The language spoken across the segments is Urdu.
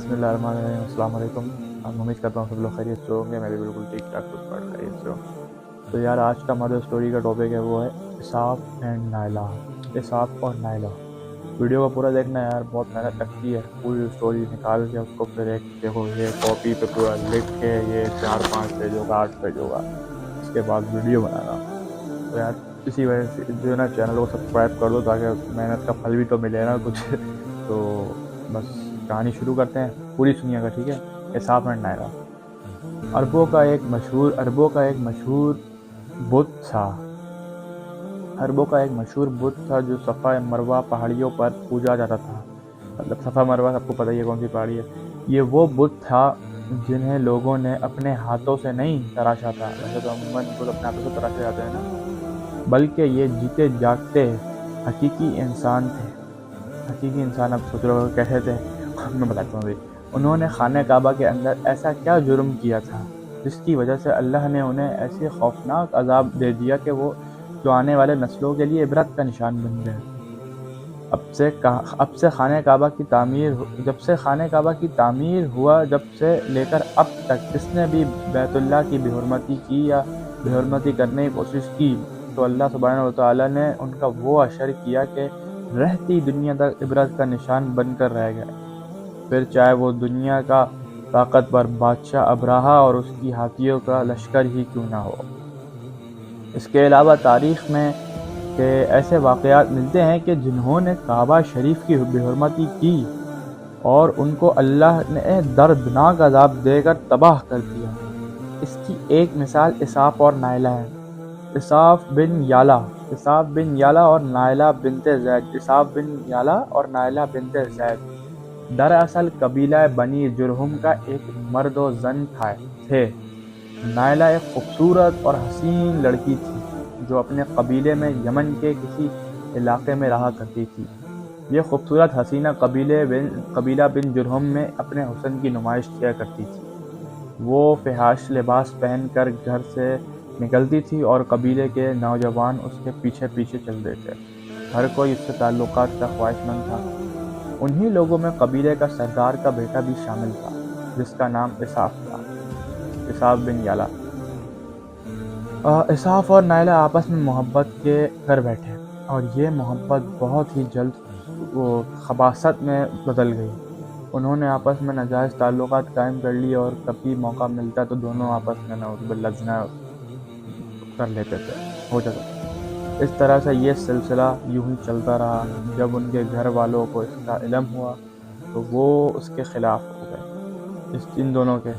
بسم اللہ الرحمن الرحیم۔ السلام علیکم۔ امید کرتا ہوں سب لوگ خیریت سے ہوں گے، میں بھی بالکل ٹھیک ٹھاک خیریت سے ہوں۔ تو یار آج کا ہمارا اسٹوری کا ٹاپک ہے وہ ہے اسحاق اینڈ نائلہ، اسحاق اور نائلہ۔ ویڈیو کو پورا دیکھنا یار، بہت محنت لگتی ہے پوری اسٹوری نکال کے اس کو پھر ایک دیکھو یہ کاپی پہ پورا لکھ کے یہ 4-5 پیج ہوگا 8 پیج ہوگا، اس کے بعد ویڈیو بنانا۔ تو یار اسی وجہ سے جو ہے نا چینل کو سبسکرائب کر دو تاکہ محنت کا پھل بھی تو ملے نا کچھ۔ تو بس کہانی شروع کرتے ہیں، پوری سنیے گا ٹھیک ہے۔ اسحاق اینڈ نائلہ۔ عربوں کا ایک مشہور بت تھا جو صفا مروہ پہاڑیوں پر پوجا جاتا تھا۔ مطلب صفا مروہ سب کو پتہ ہے کون سی پہاڑی ہے۔ یہ وہ بت تھا جنہیں لوگوں نے اپنے ہاتھوں سے نہیں تراشا تھا، ویسے تو عموماً بت اپنے ہاتھوں سے تراشے جاتے ہیں نا، بلکہ یہ جیتے جاگتے حقیقی انسان تھے۔ حقیقی انسان اب سوچ رہے ہو کیسے تھے، میں بتاتا ہوں ابھی۔ انہوں نے خانہ کعبہ کے اندر ایسا کیا جرم کیا تھا جس کی وجہ سے اللہ نے انہیں ایسے خوفناک عذاب دے دیا کہ وہ جو آنے والے نسلوں کے لیے عبرت کا نشان بن گئے۔ جب سے خانہ کعبہ کی تعمیر ہوا جب سے لے کر اب تک جس نے بھی بیت اللہ کی بے حرمتی کی یا بے حرمتی کرنے کی کوشش کی تو اللہ سبحانہ وتعالی نے ان کا وہ اشر کیا کہ رہتی دنیا تک عبرت کا نشان بن کر رہ گئے، پھر چاہے وہ دنیا کا طاقتور بادشاہ ابراہا اور اس کی ہاتھیوں کا لشکر ہی کیوں نہ ہو۔ اس کے علاوہ تاریخ میں کہ ایسے واقعات ملتے ہیں کہ جنہوں نے کعبہ شریف کی بے حرمتی کی اور ان کو اللہ نے دردناک عذاب دے کر تباہ کر دیا۔ اس کی ایک مثال اسحاق اور نائلہ ہے۔ اسحاق بن یالہ اور نائلہ بنت زید دراصل قبیلہ بنی جرہم کا ایک مرد و زن تھے۔ نائلہ ایک خوبصورت اور حسین لڑکی تھی جو اپنے قبیلے میں یمن کے کسی علاقے میں رہا کرتی تھی۔ یہ خوبصورت حسینہ قبیلہ بن جرہم میں اپنے حسن کی نمائش کیا کرتی تھی۔ وہ فحش لباس پہن کر گھر سے نکلتی تھی اور قبیلے کے نوجوان اس کے پیچھے پیچھے چلتے تھے۔ ہر کوئی اس سے تعلقات کا خواہش مند تھا۔ انہی لوگوں میں قبیلے کا سردار کا بیٹا بھی شامل تھا جس کا نام اسحاق تھا، اسحاق بن یالہ۔ اسحاق اور نائلہ آپس میں محبت کے کر بیٹھے اور یہ محبت بہت ہی جلد خباثت میں بدل گئی۔ انہوں نے آپس میں ناجائز تعلقات قائم کر لیے اور کبھی موقع ملتا تو دونوں آپس میں نعوذ باللہ زنا کر لیتے تھے، ہو جاتا تھا۔ اس طرح سے یہ سلسلہ یوں ہی چلتا رہا۔ جب ان کے گھر والوں کو اس کا علم ہوا تو وہ اس کے خلاف ہو گئے، ان دونوں کے،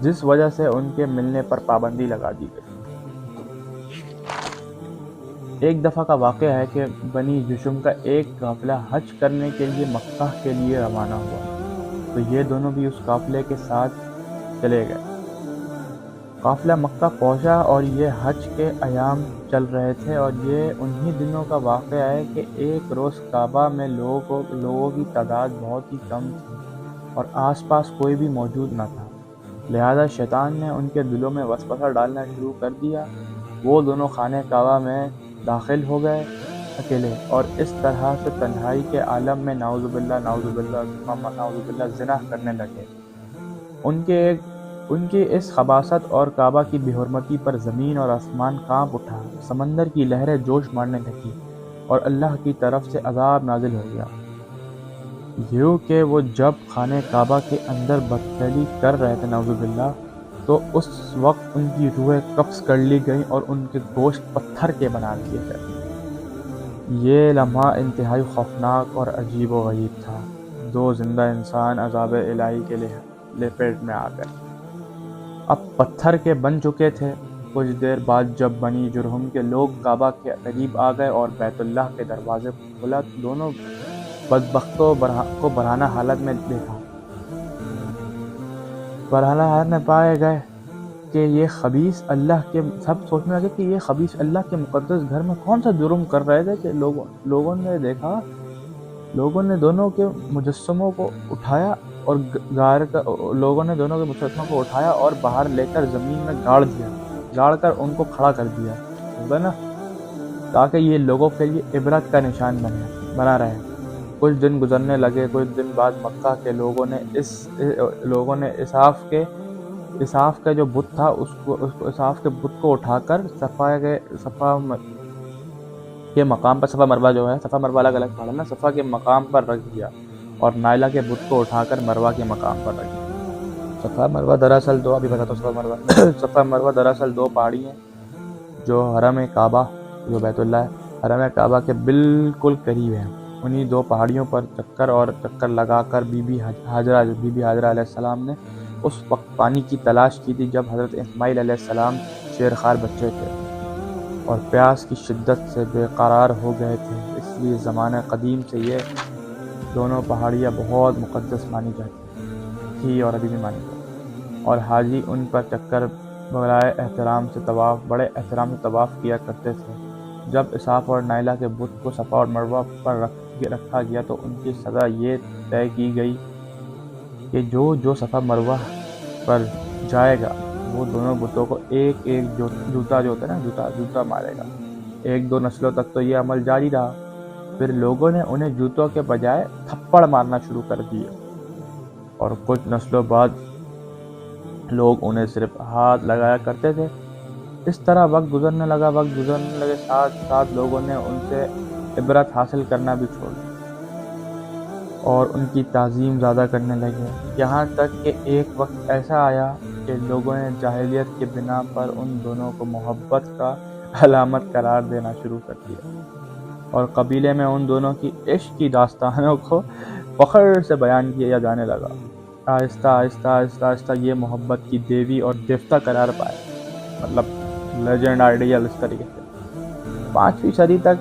جس وجہ سے ان کے ملنے پر پابندی لگا دی گئی۔ ایک دفعہ کا واقعہ ہے کہ بنی جرہم کا ایک قافلہ حج کرنے کے لیے مکہ کے لیے روانہ ہوا تو یہ دونوں بھی اس قافلے کے ساتھ چلے گئے۔ قافلہ مکہ پہنچا اور یہ حج کے ایام چل رہے تھے اور یہ انہی دنوں کا واقعہ ہے کہ ایک روز کعبہ میں لوگوں کی تعداد بہت ہی کم تھی اور آس پاس کوئی بھی موجود نہ تھا، لہذا شیطان نے ان کے دلوں میں وسوسہ ڈالنا شروع کر دیا۔ وہ دونوں خانہ کعبہ میں داخل ہو گئے اکیلے اور اس طرح سے تنہائی کے عالم میں نعوذ باللہ زنا کرنے لگے۔ ان کی اس خباثت اور کعبہ کی بے حرمتی پر زمین اور آسمان کانپ اٹھا، سمندر کی لہریں جوش مارنے لگی اور اللہ کی طرف سے عذاب نازل ہو گیا۔ یوں کہ وہ جب خانہ کعبہ کے اندر بدفعلی کر رہے تھے نعوذ باللہ تو اس وقت ان کی روحیں قبض کر لی گئیں اور ان کے گوشت پتھر کے بنا دیے گئے۔ یہ لمحہ انتہائی خوفناک اور عجیب و غریب تھا۔ دو زندہ انسان عذاب الہی کے لپیٹ میں آ گئے، اب پتھر کے بن چکے تھے۔ کچھ دیر بعد جب بنی جرہم کے لوگ کعبہ کے قریب آ گئے اور بیت اللہ کے دروازے کھولا تو دونوں بدبختوں کو برہنہ حالت میں دیکھا۔ برہنہ حالت میں پائے گئے کہ یہ خبیث اللہ کے سب سوچنے لگے کہ یہ خبیث اللہ کے مقدس گھر میں کون سا جرم کر رہے تھے کہ لوگوں نے دیکھا۔ لوگوں نے دونوں کے مجسموں کو اٹھایا اور باہر لے کر زمین میں گاڑ کر ان کو کھڑا کر دیا، ہوگا نا، تاکہ یہ لوگوں کے لیے عبرت کا نشان بنا رہے۔ کچھ دن گزرنے لگے۔ کچھ دن بعد مکہ کے لوگوں نے اسحاق کا جو بت تھا اسحاق کے بت کو اٹھا کر صفا کے مقام پر، صفا مروہ جو ہے، صفا مروہ الگ الگ پڑھا نا، صفا کے مقام پر رکھ دیا، اور نائلہ کے بت کو اٹھا کر مروہ کے مقام پر رکھ دیا۔ صفا مروہ دراصل دو، ابھی بتاتا ہوں صفا مروہ صفا مروہ دراصل دو پہاڑی ہیں جو حرم کعبہ، جو بیت اللہ ہے، حرم کعبہ کے بالکل قریب ہیں۔ انہی دو پہاڑیوں پر چکر لگا کر بی بی ہاجرہ علیہ السلام نے اس وقت پانی کی تلاش کی تھی جب حضرت اسماعیل علیہ السلام شیرخوار بچے تھے اور پیاس کی شدت سے بے قرار ہو گئے تھے۔ اس لیے زمانہ قدیم سے یہ دونوں پہاڑیاں بہت مقدس مانی جاتی تھی اور ابھی بھی مانی جاتی، اور حاجی ان پر چکر بڑے احترام سے طواف کیا کرتے تھے۔ جب اسحاق اور نائلہ کے بت کو صفا اور مروہ پر رکھا گیا تو ان کی سزا یہ طے کی گئی کہ جو صفا مروہ پر جائے گا وہ دونوں بتوں کو ایک جوتا جو ہوتا ہے نا، جوتا مارے گا۔ 1-2 نسلوں تک تو یہ عمل جاری رہا، پھر لوگوں نے انہیں جوتوں کے بجائے تھپڑ مارنا شروع کر دیے، اور کچھ نسلوں بعد لوگ انہیں صرف ہاتھ لگایا کرتے تھے۔ اس طرح وقت گزرنے لگے، ساتھ لوگوں نے ان سے عبرت حاصل کرنا بھی چھوڑ دیا اور ان کی تعظیم زیادہ کرنے لگے، یہاں تک کہ ایک وقت ایسا آیا کہ لوگوں نے جاہلیت کی بنا پر ان دونوں کو محبت کا علامت قرار دینا شروع کر دیا، اور قبیلے میں ان دونوں کی عشق کی داستانوں کو فخر سے بیان کیا جانے لگا۔ آہستہ یہ محبت کی دیوی اور دیوتا قرار پائے، مطلب لیجنڈ آئیڈیل۔ اس طریقے سے 5ویں صدی تک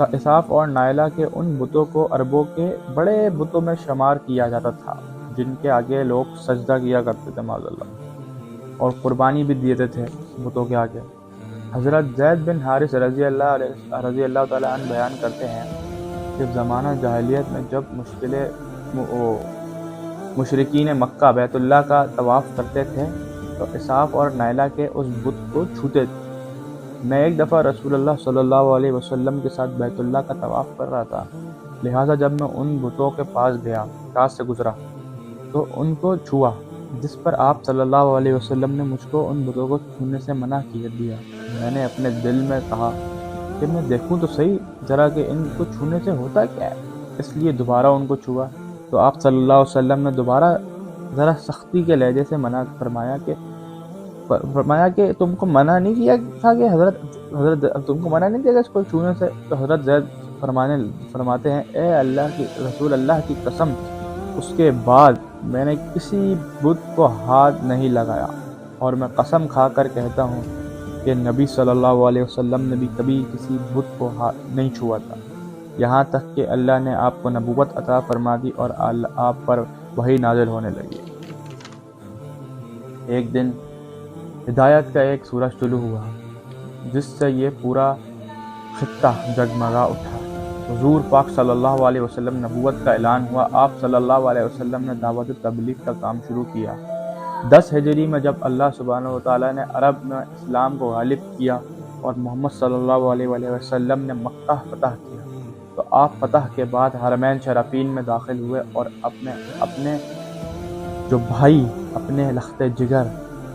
اسحاق اور نائلہ کے ان بتوں کو عربوں کے بڑے بتوں میں شمار کیا جاتا تھا جن کے آگے لوگ سجدہ کیا کرتے تھے معاذ اللہ، اور قربانی بھی دیتے تھے بتوں کے آگے۔ حضرت زید بن حارث رضی اللہ تعالیٰ عنہ بیان کرتے ہیں کہ زمانہ جاہلیت میں جب مشرکین مکہ بیت اللہ کا طواف کرتے تھے تو اسحاق اور نائلہ کے اس بت کو چھوتے تھے۔ میں ایک دفعہ رسول اللہ صلی اللہ علیہ وسلم کے ساتھ بیت اللہ کا طواف کر رہا تھا، لہٰذا جب میں ان بتوں کے پاس سے گزرا تو ان کو چھوا، جس پر آپ صلی اللہ علیہ وسلم نے مجھ کو ان بتوں کو چھونے سے منع کر دیا۔ میں نے اپنے دل میں کہا کہ میں دیکھوں تو صحیح ذرا کہ ان کو چھونے سے ہوتا کیا ہے، اس لیے دوبارہ ان کو چھوا تو آپ صلی اللہ علیہ وسلم نے دوبارہ ذرا سختی کے لہجے سے منع فرمایا کہ تم کو منع نہیں کیا تھا کہ حضرت تم کو منع نہیں کیا کہ اس کو چھونے سے؟ تو حضرت زید فرماتے ہیں، اے اللہ کی رسول، اللہ کی قسم، اس کے بعد میں نے کسی بت کو ہاتھ نہیں لگایا، اور میں قسم کھا کر کہتا ہوں کہ نبی صلی اللہ علیہ وسلم نے بھی کبھی کسی بت کو ہاتھ نہیں چھوا تھا، یہاں تک کہ اللہ نے آپ کو نبوت عطا فرما دی اور آپ پر وحی نازل ہونے لگی۔ ایک دن ہدایت کا ایک سورج طلوع ہوا جس سے یہ پورا خطہ جگمگا اٹھا۔ حضور پاک صلی اللہ علیہ وسلم نبوت کا اعلان ہوا۔ آپ صلی اللہ علیہ وسلم نے دعوت تبلیغ کا کام شروع کیا۔ 10 ہجری میں جب اللہ سبحانہ وتعالیٰ نے عرب میں اسلام کو غالب کیا اور محمد صلی اللہ علیہ وسلم نے مکہ فتح کیا تو آپ فتح کے بعد حرمین شریفین میں داخل ہوئے اور اپنے جو بھائی، اپنے لخت جگر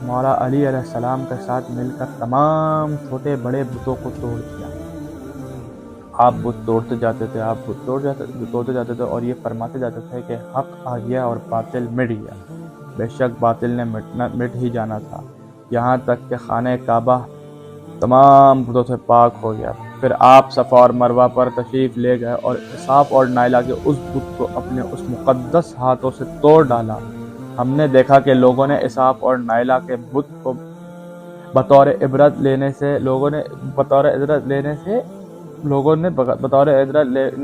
مولا علی علیہ السلام کے ساتھ مل کر تمام چھوٹے بڑے بتوں کو توڑ دیا۔ آپ بت توڑتے جاتے تھے اور یہ فرماتے جاتے تھے کہ حق آ گیا اور باطل مٹ گیا۔ بے شک باطل نے مٹ ہی جانا تھا، یہاں تک کہ خانہ کعبہ تمام بتوں سے پاک ہو گیا۔ پھر آپ صفا اور مروہ پر تشریف لے گئے اور اسحاق اور نائلہ کے اس بت کو اپنے اس مقدس ہاتھوں سے توڑ ڈالا۔ ہم نے دیکھا کہ لوگوں نے اسحاق اور نائلہ کے بت کو بطور عبرت لینے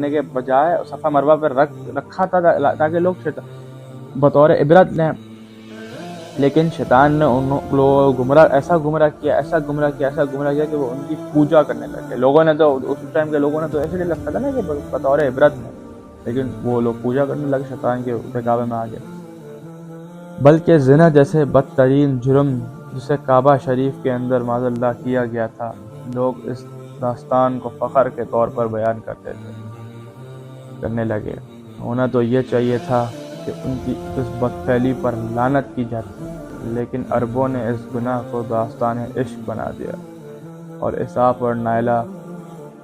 کے بجائے صفا مروہ پر رکھا تھا تاکہ لوگ بطور عبرت لیں، لیکن شیطان نے ان لوگوں ایسا گمراہ کیا کہ وہ ان کی پوجا کرنے لگے۔ لوگوں نے تو اس ٹائم کے لوگوں نے تو ایسے لگتا تھا نا کہ بطور عبرت ہے، لیکن وہ لوگ پوجا کرنے لگے، شیطان کے بہکاوے میں آ گئے۔ بلکہ زنا جیسے بدترین جرم جسے کعبہ شریف کے اندر معاذ اللہ کیا گیا تھا، لوگ اس داستان کو فخر کے طور پر بیان کرتے تھے۔ کرنے لگے۔ ہونا تو یہ چاہیے تھا کہ ان کی اس بدفعلی پر لعنت کی جاتی، لیکن عربوں نے اس گناہ کو داستان عشق بنا دیا، اور اسحاق اور نائلہ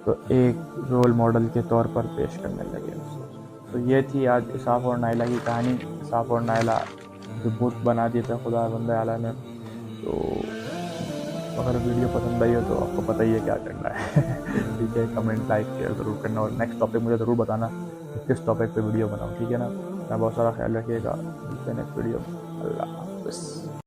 تو ایک رول ماڈل کے طور پر پیش کرنے لگے۔ تو یہ تھی آج اسحاق اور نائلہ کی کہانی۔ اسحاق اور نائلہ جو بت بنا دیے تھے خدا بندہ اعلیٰ نے۔ تو اگر ویڈیو پسند آئی ہو تو آپ کو پتہ ہی ہے کیا کرنا ہے ٹھیک ہے، کمنٹ لائک شیئر ضرور کرنا، اور نیکسٹ ٹاپک مجھے ضرور بتانا کہ کس ٹاپک پہ ویڈیو بناؤں، ٹھیک ہے نا۔ اپنا بہت سارا خیال رکھیے گا، ملتے ہیں نیکسٹ ویڈیو میں۔ اللہ حافظ۔